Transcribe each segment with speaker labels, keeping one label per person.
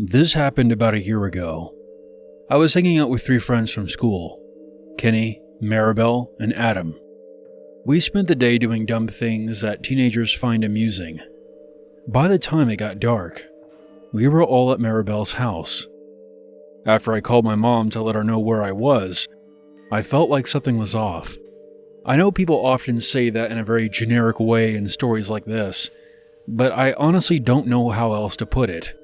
Speaker 1: This happened about a year ago. I was hanging out with 3 friends from school: Kenny, Maribel, and Adam. We spent the day doing dumb things that teenagers find amusing. By the time it got dark, we were all at Maribel's house. After I called my mom to let her know where I was, I felt like something was off. I know people often say that in a very generic way in stories like this, but I honestly don't know how else to put it.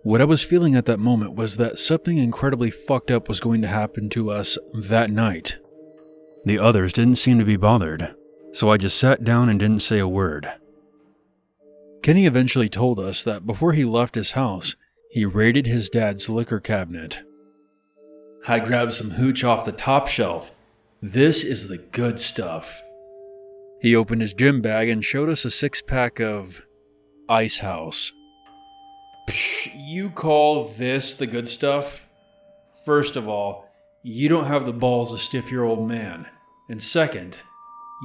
Speaker 1: What I was feeling at that moment was that something incredibly fucked up was going to happen to us that night. The others didn't seem to be bothered, so I just sat down and didn't say a word. Kenny eventually told us that before he left his house, he raided his dad's liquor cabinet. I grabbed some hooch off the top shelf. This is the good stuff. He opened his gym bag and showed us a 6-pack of Ice House. Psh, you call this the good stuff? First of all, you don't have the balls to stiff your old man. And second,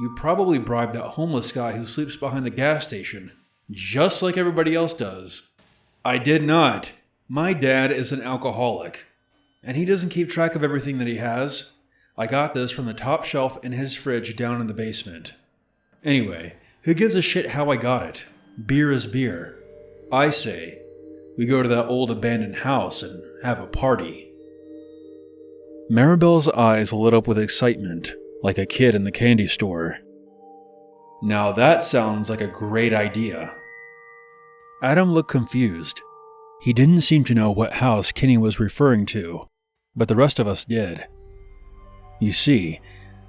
Speaker 1: you probably bribed that homeless guy who sleeps behind the gas station, just like everybody else does. I did not. My dad is an alcoholic, and he doesn't keep track of everything that he has. I got this from the top shelf in his fridge down in the basement. Anyway, who gives a shit how I got it? Beer is beer. I say, we go to that old abandoned house and have a party. Maribel's eyes lit up with excitement, like a kid in the candy store. Now that sounds like a great idea. Adam looked confused. He didn't seem to know what house Kenny was referring to, but the rest of us did. You see,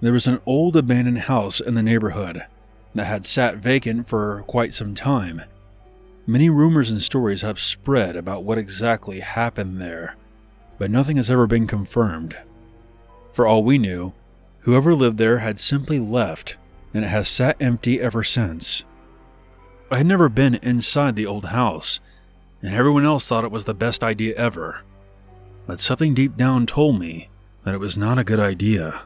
Speaker 1: there was an old abandoned house in the neighborhood that had sat vacant for quite some time. Many rumors and stories have spread about what exactly happened there, but nothing has ever been confirmed. For all we knew, whoever lived there had simply left, and it has sat empty ever since. I had never been inside the old house, and everyone else thought it was the best idea ever. But something deep down told me that it was not a good idea.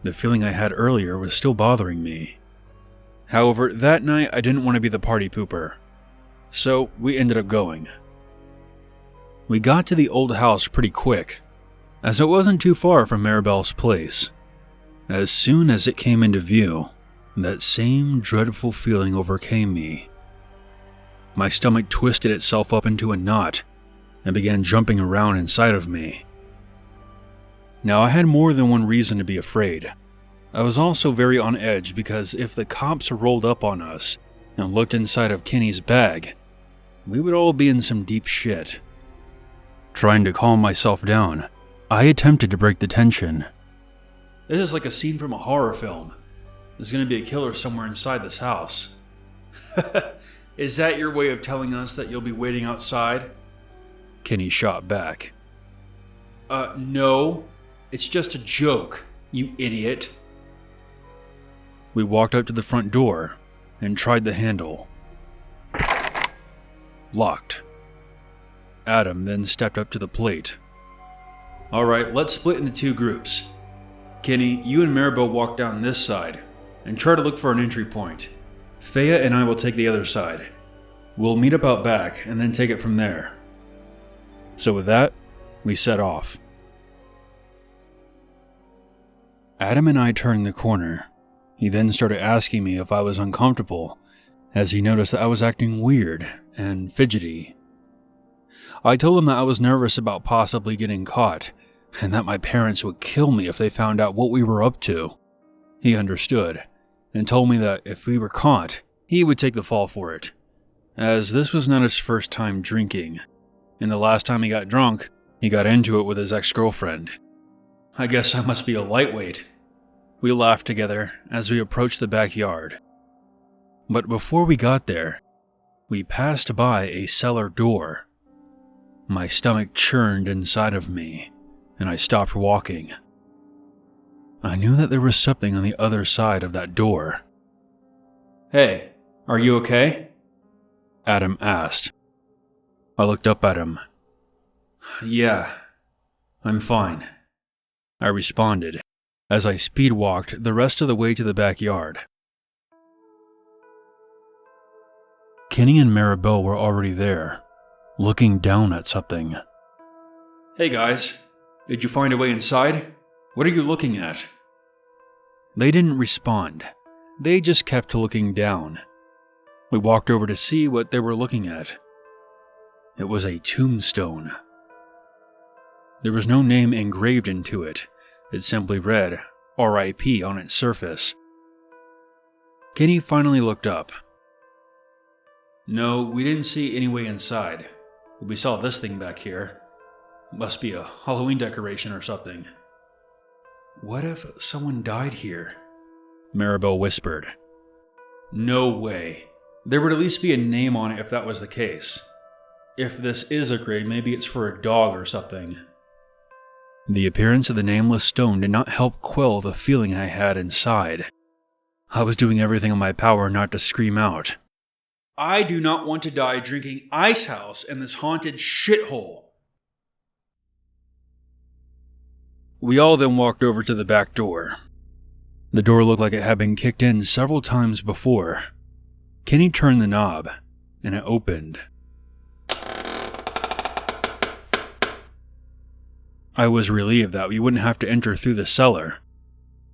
Speaker 1: The feeling I had earlier was still bothering me. However, that night I didn't want to be the party pooper, so we ended up going. We got to the old house pretty quick, as it wasn't too far from Maribel's place. As soon as it came into view, that same dreadful feeling overcame me. My stomach twisted itself up into a knot and began jumping around inside of me. Now, I had more than one reason to be afraid. I was also very on edge because if the cops rolled up on us and looked inside of Kenny's bag, we would all be in some deep shit. Trying to calm myself down, I attempted to break the tension. This is like a scene from a horror film. There's going to be a killer somewhere inside this house. Is that your way of telling us that you'll be waiting outside? Kenny shot back. No. It's just a joke, you idiot. We walked up to the front door and tried the handle. Locked. Adam then stepped up to the plate. Alright, let's split into 2 groups. Kenny, you and Maribel walk down this side and try to look for an entry point. Faya and I will take the other side. We'll meet up out back and then take it from there. So with that, we set off. Adam and I turned the corner. He then started asking me if I was uncomfortable, as he noticed that I was acting weird and fidgety. I told him that I was nervous about possibly getting caught, and that my parents would kill me if they found out what we were up to. He understood, and told me that if we were caught, he would take the fall for it, as this was not his first time drinking, and the last time he got drunk, he got into it with his ex-girlfriend. I guess I must be a lightweight. We laughed together as we approached the backyard. But before we got there, we passed by a cellar door. My stomach churned inside of me, and I stopped walking. I knew that there was something on the other side of that door. Hey, are you okay? Adam asked. I looked up at him. Yeah, I'm fine, I responded as I speed walked the rest of the way to the backyard. Kenny and Maribel were already there, looking down at something. "Hey guys, did you find a way inside? What are you looking at?" They didn't respond. They just kept looking down. We walked over to see what they were looking at. It was a tombstone. There was no name engraved into it. It simply read RIP on its surface. Kenny finally looked up. "No, we didn't see any way inside. We saw this thing back here. It must be a Halloween decoration or something." "What if someone died here?" Maribel whispered. "No way. There would at least be a name on it if that was the case. If this is a grave, maybe it's for a dog or something." The appearance of the nameless stone did not help quell the feeling I had inside. I was doing everything in my power not to scream out. "I do not want to die drinking ice house in this haunted shithole." We all then walked over to the back door. The door looked like it had been kicked in several times before. Kenny turned the knob, and it opened. I was relieved that we wouldn't have to enter through the cellar.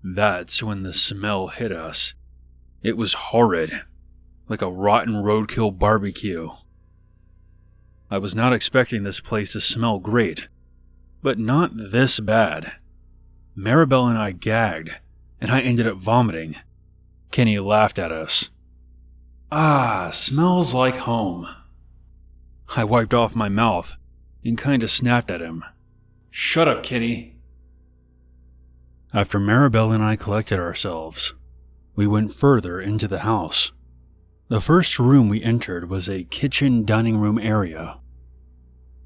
Speaker 1: That's when the smell hit us. It was horrid, like a rotten roadkill barbecue. I was not expecting this place to smell great, but not this bad. Maribel and I gagged, and I ended up vomiting. Kenny laughed at us. "Ah, smells like home." I wiped off my mouth and kinda snapped at him. "Shut up, Kenny." After Maribel and I collected ourselves, we went further into the house. The first room we entered was a kitchen dining room area.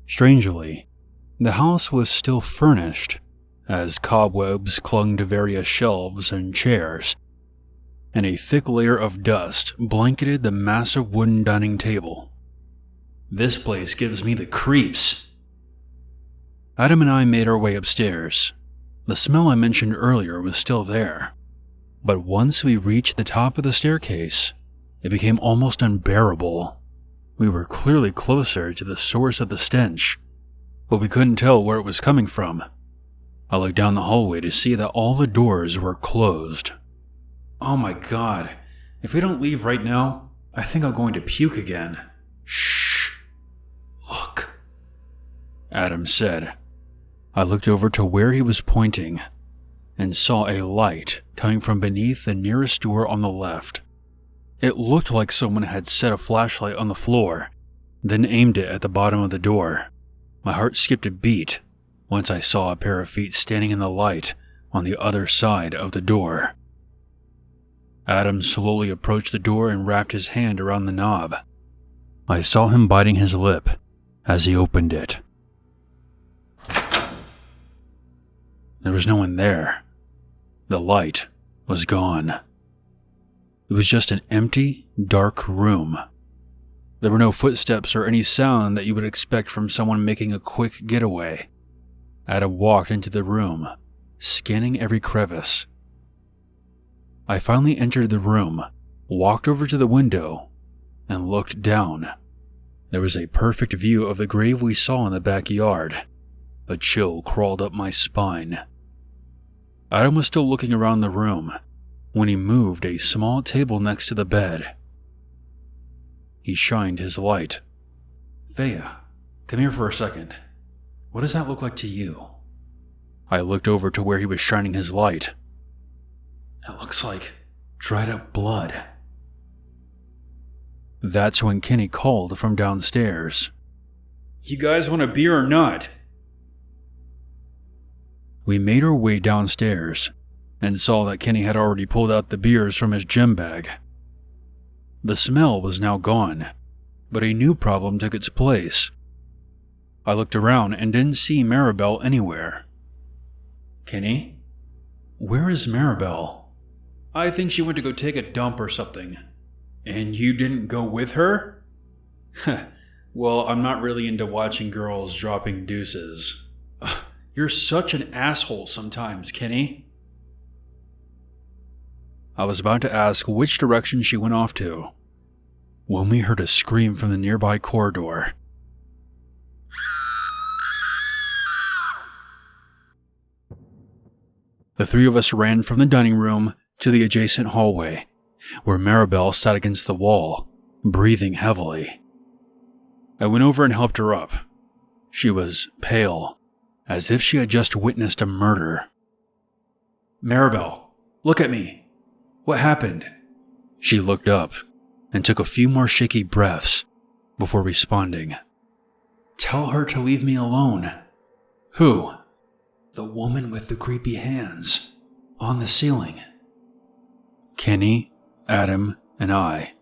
Speaker 1: Strangely, the house was still furnished, as cobwebs clung to various shelves and chairs, and a thick layer of dust blanketed the massive wooden dining table. "This place gives me the creeps." Adam and I made our way upstairs. The smell I mentioned earlier was still there, but once we reached the top of the staircase, it became almost unbearable. We were clearly closer to the source of the stench, but we couldn't tell where it was coming from. I looked down the hallway to see that all the doors were closed. "Oh my god, if we don't leave right now, I think I'm going to puke again." "Shh. Look," Adam said. I looked over to where he was pointing and saw a light coming from beneath the nearest door on the left. It looked like someone had set a flashlight on the floor, then aimed it at the bottom of the door. My heart skipped a beat once I saw a pair of feet standing in the light on the other side of the door. Adam slowly approached the door and wrapped his hand around the knob. I saw him biting his lip as he opened it. There was no one there. The light was gone. It was just an empty, dark room. There were no footsteps or any sound that you would expect from someone making a quick getaway. Adam walked into the room, scanning every crevice. I finally entered the room, walked over to the window, and looked down. There was a perfect view of the grave we saw in the backyard. A chill crawled up my spine. Adam was still looking around the room when he moved a small table next to the bed. He shined his light. "Thea, come here for a second. What does that look like to you?" I looked over to where he was shining his light. "It looks like dried up blood." That's when Kenny called from downstairs. "You guys want a beer or not?" We made our way downstairs and saw that Kenny had already pulled out the beers from his gym bag. The smell was now gone, but a new problem took its place. I looked around and didn't see Maribel anywhere. "Kenny? Where is Maribel?" "I think she went to go take a dump or something." "And you didn't go with her?" "Well, I'm not really into watching girls dropping deuces." "You're such an asshole sometimes, Kenny." I was about to ask which direction she went off to when we heard a scream from the nearby corridor. The three of us ran from the dining room to the adjacent hallway, where Maribel sat against the wall, breathing heavily. I went over and helped her up. She was pale, as if she had just witnessed a murder. "Maribel, look at me. What happened?" She looked up and took a few more shaky breaths before responding. "Tell her to leave me alone." "Who?" "The woman with the creepy hands on the ceiling." Kenny, Adam, and I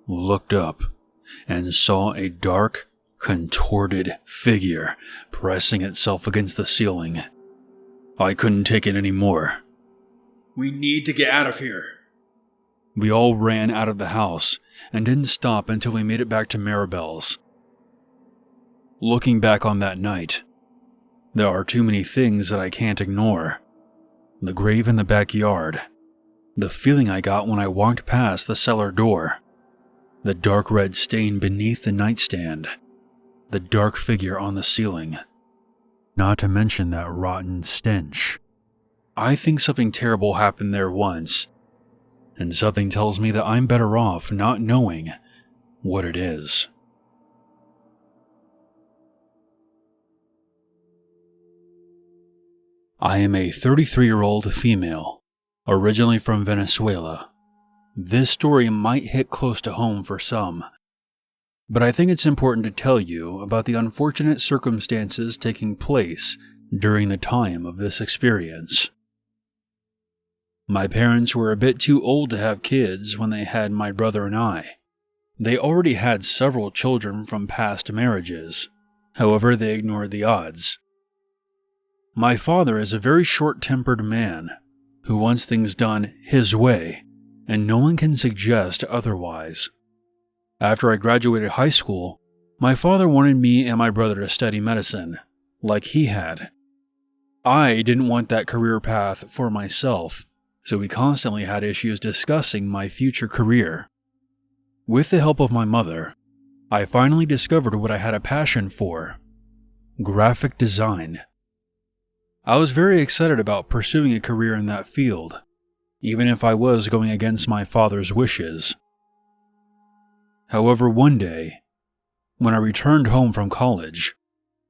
Speaker 1: looked up and saw a dark, contorted figure pressing itself against the ceiling. I couldn't take it anymore. "We need to get out of here." We all ran out of the house and didn't stop until we made it back to Maribel's. Looking back on that night, there are too many things that I can't ignore. The grave in the backyard, the feeling I got when I walked past the cellar door, the dark red stain beneath the nightstand, the dark figure on the ceiling, not to mention that rotten stench. I think something terrible happened there once, and something tells me that I'm better off not knowing what it is. I am a 33-year-old female, originally from Venezuela. This story might hit close to home for some, but I think it's important to tell you about the unfortunate circumstances taking place during the time of this experience. My parents were a bit too old to have kids when they had my brother and I. They already had several children from past marriages. However, they ignored the odds. My father is a very short-tempered man who wants things done his way, and no one can suggest otherwise. After I graduated high school, my father wanted me and my brother to study medicine, like he had. I didn't want that career path for myself, so we constantly had issues discussing my future career. With the help of my mother, I finally discovered what I had a passion for: graphic design. I was very excited about pursuing a career in that field, even if I was going against my father's wishes. However, one day, when I returned home from college,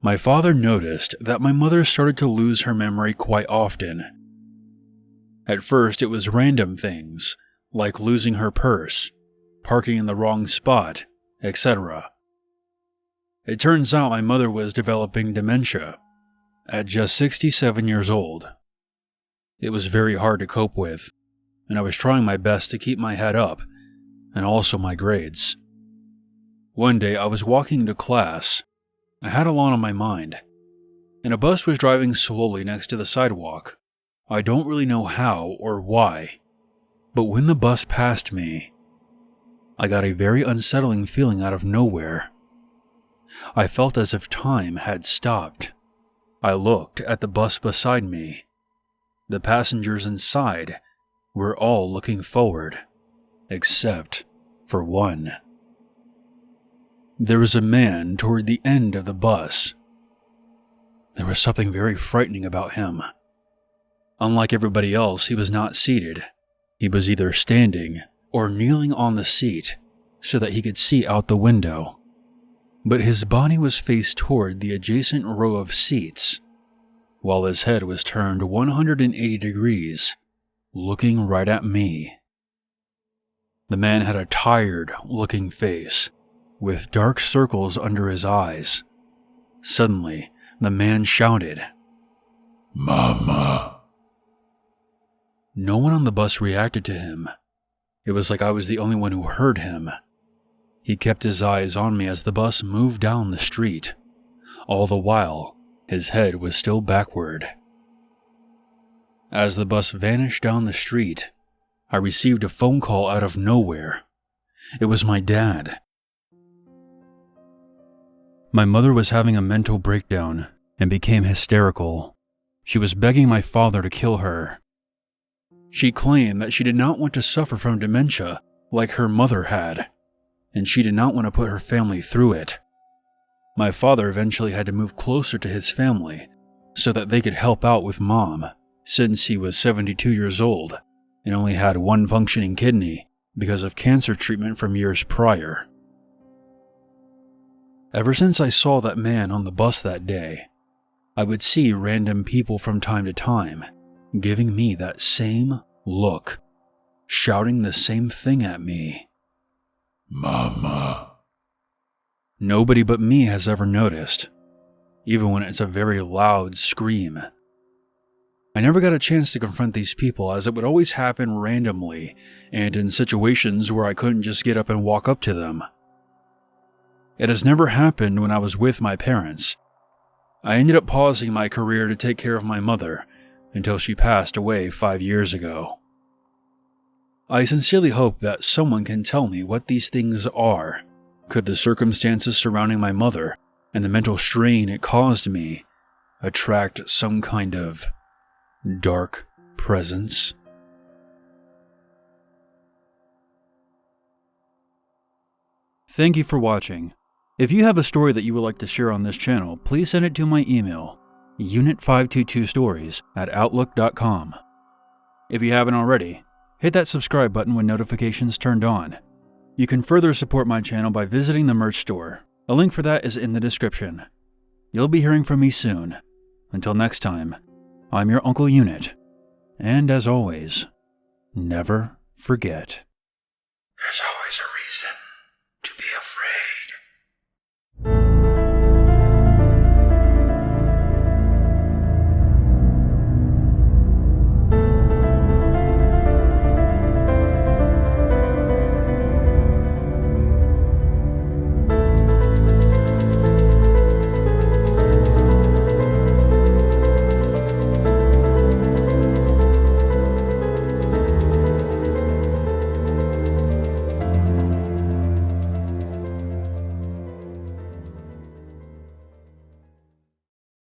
Speaker 1: my father noticed that my mother started to lose her memory quite often. At first, it was random things, like losing her purse, parking in the wrong spot, etc. It turns out my mother was developing dementia at just 67 years old. It was very hard to cope with, and I was trying my best to keep my head up, and also my grades. One day I was walking to class. I had a lot on my mind, and a bus was driving slowly next to the sidewalk. I don't really know how or why, but when the bus passed me, I got a very unsettling feeling out of nowhere. I felt as if time had stopped. I looked at the bus beside me. The passengers inside were all looking forward, except for one. There was a man toward the end of the bus. There was something very frightening about him. Unlike everybody else, he was not seated. He was either standing or kneeling on the seat so that he could see out the window. But his body was faced toward the adjacent row of seats, while his head was turned 180 degrees, looking right at me. The man had a tired-looking face, with dark circles under his eyes. Suddenly, the man shouted, "Mama!" No one on the bus reacted to him. It was like I was the only one who heard him. He kept his eyes on me as the bus moved down the street. All the while, his head was still backward. As the bus vanished down the street, I received a phone call out of nowhere. It was my dad. My mother was having a mental breakdown and became hysterical. She was begging my father to kill her. She claimed that she did not want to suffer from dementia like her mother had, and she did not want to put her family through it. My father eventually had to move closer to his family so that they could help out with Mom since he was 72 years old and only had one functioning kidney because of cancer treatment from years prior. Ever since I saw that man on the bus that day, I would see random people from time to time giving me that same look, shouting the same thing at me. Mama. Nobody but me has ever noticed, even when it's a very loud scream. I never got a chance to confront these people, as it would always happen randomly and in situations where I couldn't just get up and walk up to them. It has never happened when I was with my parents. I ended up pausing my career to take care of my mother until she passed away 5 years ago. I sincerely hope that someone can tell me what these things are. Could the circumstances surrounding my mother and the mental strain it caused me attract some kind of dark presence? Thank you for watching. If you have a story that you would like to share on this channel, please send it to my email, unit522stories@outlook.com. If you haven't already, hit that subscribe button when notifications turned on. You can further support my channel by visiting the merch store. A link for that is in the description. You'll be hearing from me soon. Until next time, I'm your Uncle Unit. And as always, never forget. There's